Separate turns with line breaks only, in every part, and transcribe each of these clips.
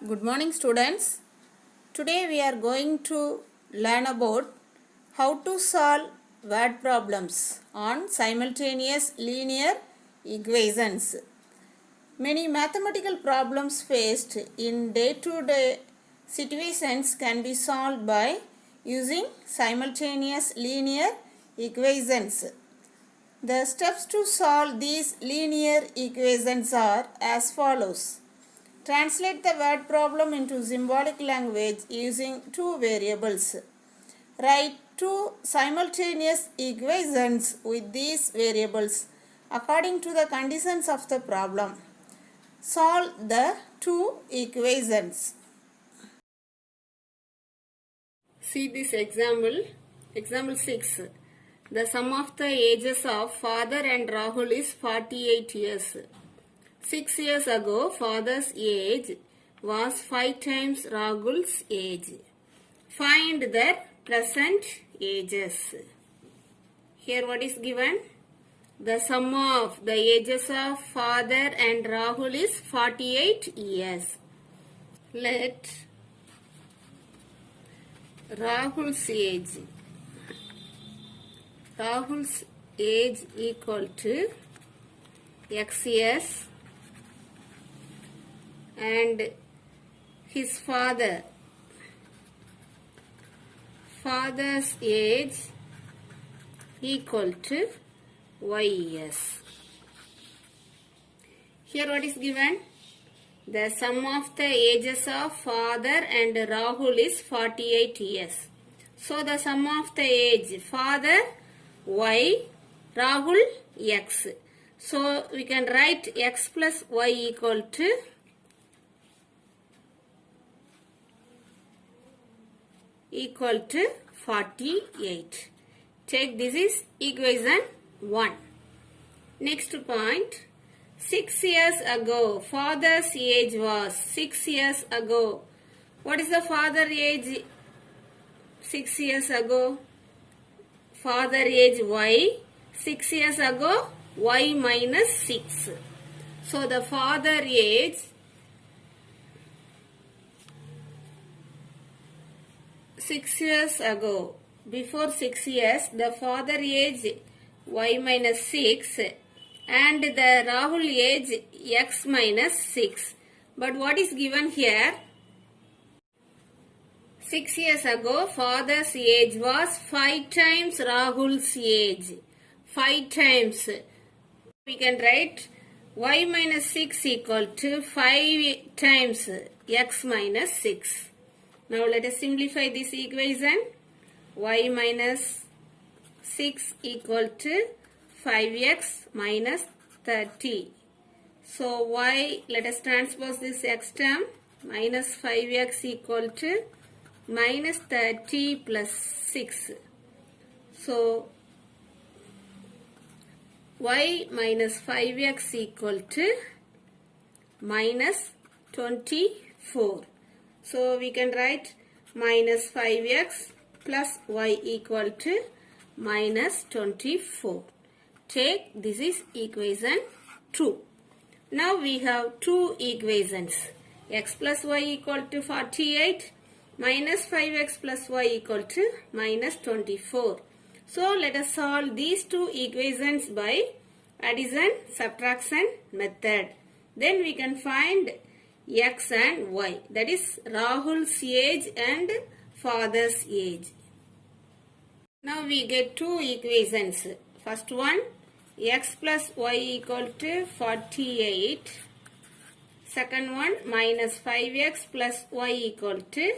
Good morning, students. Today we are going to learn about how to solve word problems on simultaneous linear equations. Many mathematical problems faced in day-to-day situations can be solved by using simultaneous linear equations. The steps to solve these linear equations are as follows. Translate the word problem into symbolic language using two variables. Write two simultaneous equations with these variables according to the conditions of the problem. Solve the two equations. See this example. Example 6. The sum of the ages of father and Rahul is 48 years. 6 years ago, father's age was 5 times Rahul's age. Find their present ages. Here what is given? The sum of the ages of father and Rahul is 48 years. Let Rahul's age equal to x years and his father's age equal to y years. Here what is given? The sum of the ages of father and Rahul is 48 years. So the sum of the age, father y, Rahul x. So we can write x plus y equal to equal to 48. Take this is equation 1. Next point. 6 years ago, father's age was 6 years ago. What is the father age 6 years ago? Father age y. 6 years ago, y minus 6. So the father age 6 years ago, before 6 years, the father age y minus 6 and the Rahul age x minus 6. But what is given here? 6 years ago, father's age was 5 times Rahul's age. 5 times. We can write y minus 6 equal to 5 times x minus 6. Now let us simplify this equation. Y minus 6 equal to 5x minus 30. So y, let us transpose this x term. Minus 5x equal to minus 30 plus 6. So y minus 5x equal to minus 24. So we can write minus 5x plus y equal to minus 24. Take this is equation 2. Now we have two equations. X plus y equal to 48 minus 5x plus y equal to minus 24. So let us solve these two equations by addition subtraction method. Then we can find x and y, that is Rahul's age and father's age. Now we get two equations. First one, x plus y equal to 48. Second one, minus 5x plus y equal to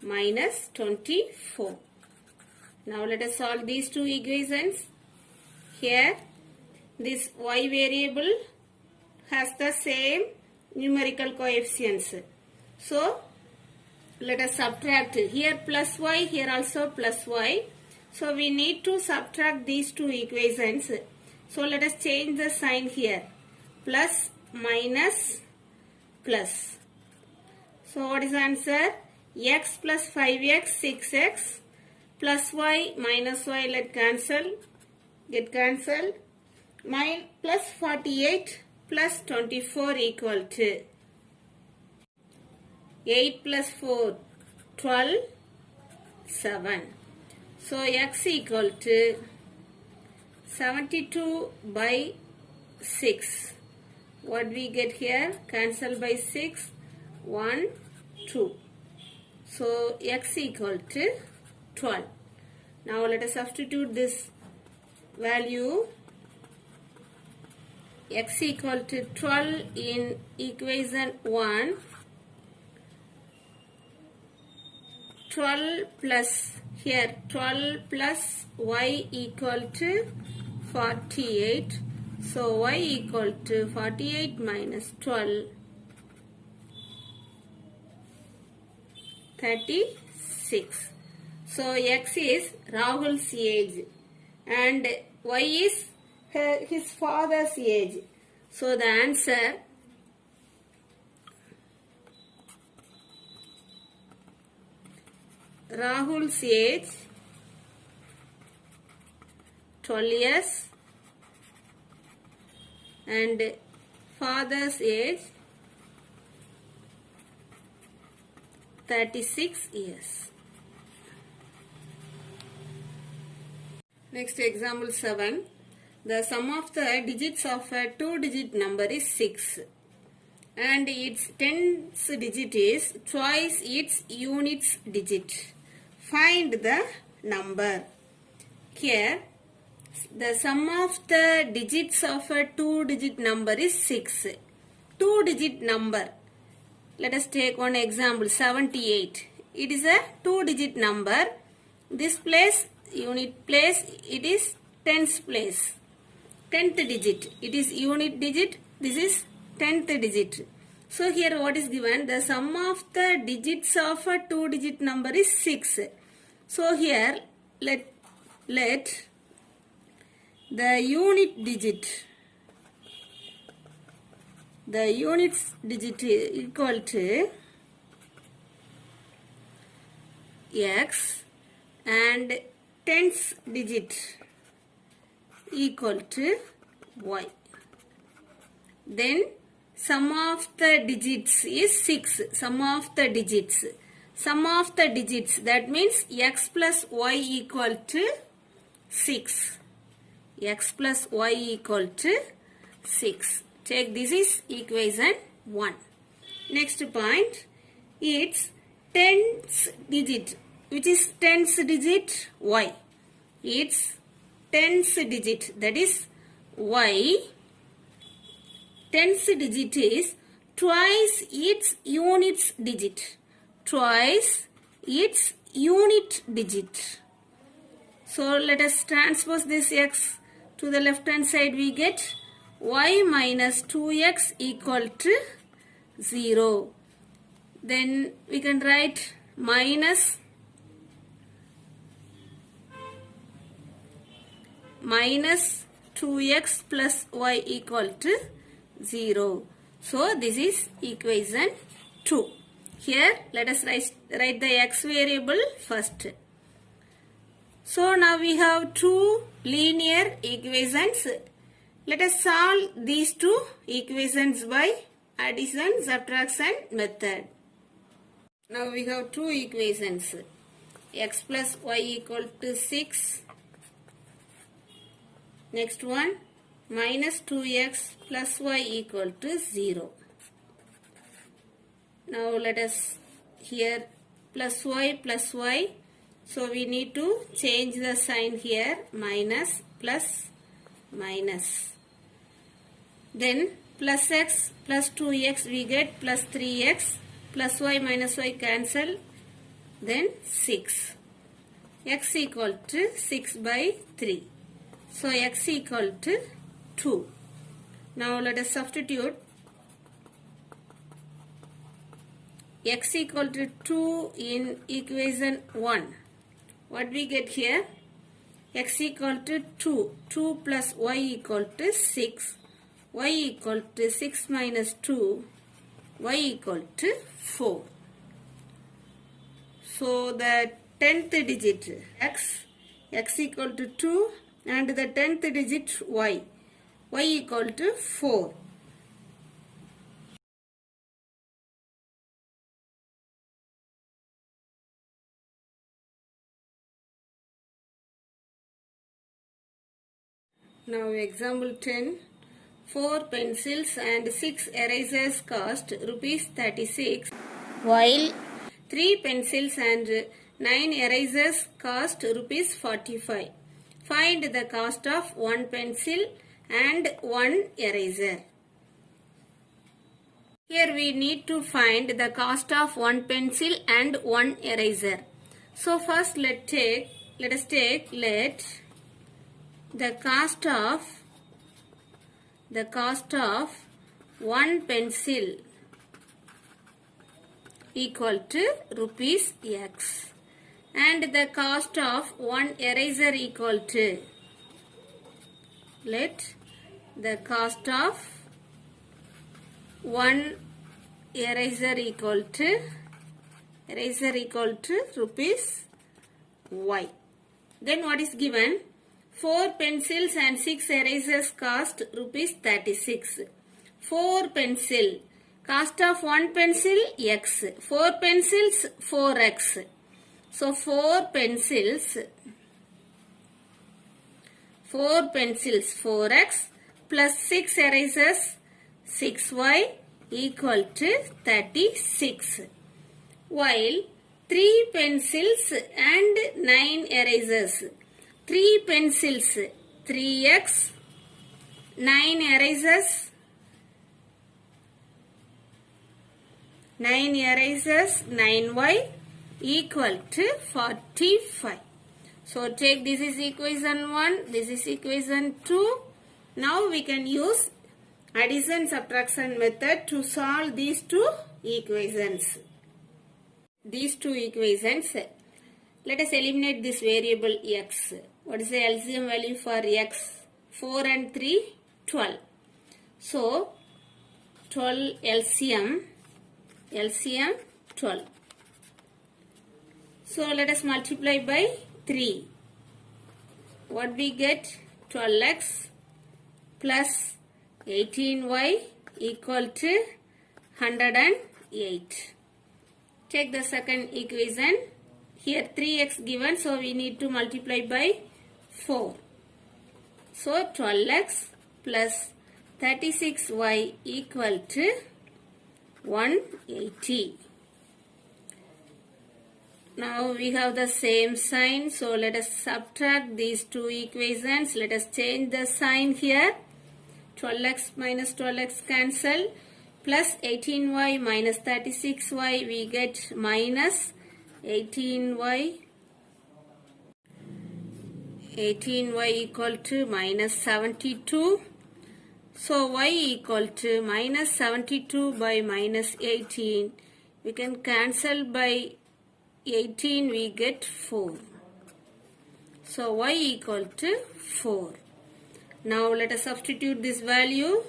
minus 24. Now let us solve these two equations. Here, this y variable has the same numerical coefficients. So, let us subtract. Here plus y, here also plus y. So, we need to subtract these two equations. So, let us change the sign here. Plus, minus, plus. So, what is the answer? X plus 5x, 6x. Plus y, minus y, let cancel. Get cancelled. Plus 48 plus 24 equal to 8 plus 4, 12, 7. So x equal to 72 by 6. What we get here? Cancel by 6, 1, 2. So x equal to 12. Now let us substitute this value x equal to 12 in equation 1. 12 plus here 12 plus y equal to 48. So y equal to 48 minus 12, 36. So x is Rahul's age and y is his father's age. So the answer Rahul's age 12 years and father's age 36 years. Next example 7. The sum of the digits of a 2-digit number is 6 and its 10th digit is twice its units digit. Find the number. Here the sum of the digits of a 2-digit number is 6. 2-digit number. Let us take one example 78. It is a 2-digit number. This place, unit place, it is tens place. 10th digit. It is unit digit. This is 10th digit. So here what is given? The sum of the digits of a 2-digit number is 6. So here let the unit digit equal to x and tens digit equal to y. Then sum of the digits is 6. Sum of the digits. Sum of the digits, that means x plus y equal to 6. X plus y equal to 6. Check, this is equation 1. Next point, it's tens digit. Which is tens digit? Y. It's tens digit, that is y. Tens digit is twice its units digit. Twice its unit digit. So let us transpose this x to the left hand side. We get y minus 2x equal to 0. Then we can write minus 2x plus y equal to 0. So this is equation 2. Here let us write the x variable first. So now we have two linear equations. Let us solve these two equations by addition subtraction method. Now we have two equations. X plus y equal to 6. Next one, minus 2x plus y equal to 0. Now let us here plus y. So we need to change the sign here, minus plus minus. Then plus x plus 2x we get plus 3x, plus y minus y cancel, then 6. X equal to 6 by 3. So x equal to 2. Now let us substitute x equal to 2 in equation 1. What we get here? X equal to 2. 2 plus y equal to 6. Y equal to 6 minus 2. Y equal to 4. So the 10th digit x equal to 2 and the 10th digit y equal to 4. Now example 10. 4 pencils and 6 erasers cost rupees 36, while 3 pencils and 9 erasers cost rupees 45. Find the cost of 1 pencil and 1 eraser. Here we need to find the cost of 1 pencil and 1 eraser. So first let us take the cost of 1 pencil equal to rupees X, and the cost of 1 eraser equal to, let the cost of 1 eraser equal to rupees Y. Then what is given? 4 pencils and 6 erasers cost rupees 36. 4 pencil, cost of 1 pencil X, 4 pencils 4X. So 4 pencils 4X plus 6 erasers 6Y equal to 36. While 3 pencils and 9 erasers, 3 pencils 3X, 9 erasers 9Y equal to 45. So take this is equation 1, this is equation 2. Now we can use addition subtraction method to solve these two equations. Let us eliminate this variable X. What is the LCM value for X? 4 and 3, 12. So 12 LCM 12. So let us multiply by 3. What we get? 12X plus 18Y equal to 108. Check the second equation. Here 3X given, so we need to multiply by 4. So 12X plus 36Y equal to 180. Now we have the same sign, so let us subtract these two equations. Let us change the sign here. 12X minus 12X cancel, plus 18Y minus 36Y, we get minus 18Y equal to minus 72. So Y equal to minus 72 by minus 18. We can cancel by 18, we get 4. So Y equal to 4. Now let us substitute this value.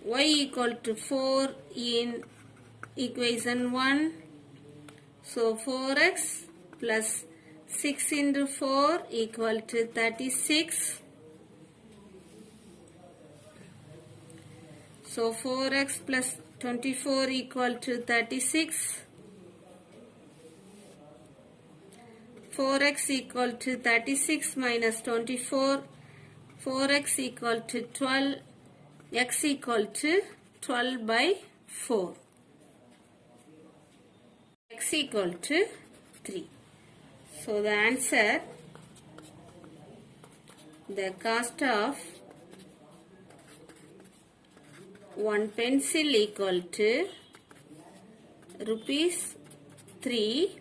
Y equal to 4 in equation 1. So 4X plus 6 into 4 equal to 36. So 4X plus 24 equal to 36. 4X equal to 36 minus 24. 4X equal to 12. X equal to 12 by 4. X equal to 3. So the answer, the cost of 1 pencil equal to rupees 3,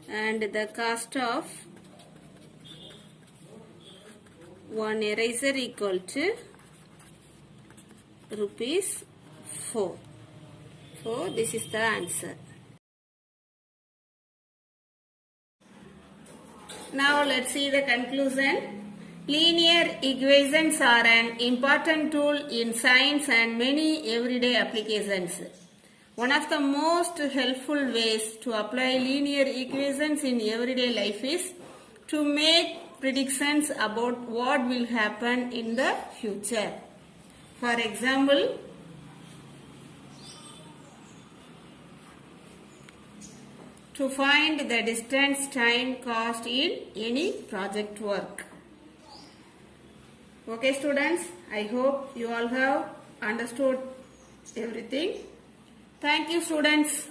and the cost of 1 eraser equal to rupees 4. So this is the answer. Now let's see the conclusion. Linear equations are an important tool in science and many everyday applications. One of the most helpful ways to apply linear equations in everyday life is to make predictions about what will happen in the future. For example, to find the distance, time, cost in any project work. Okay students, I hope you all have understood everything. Thank you students.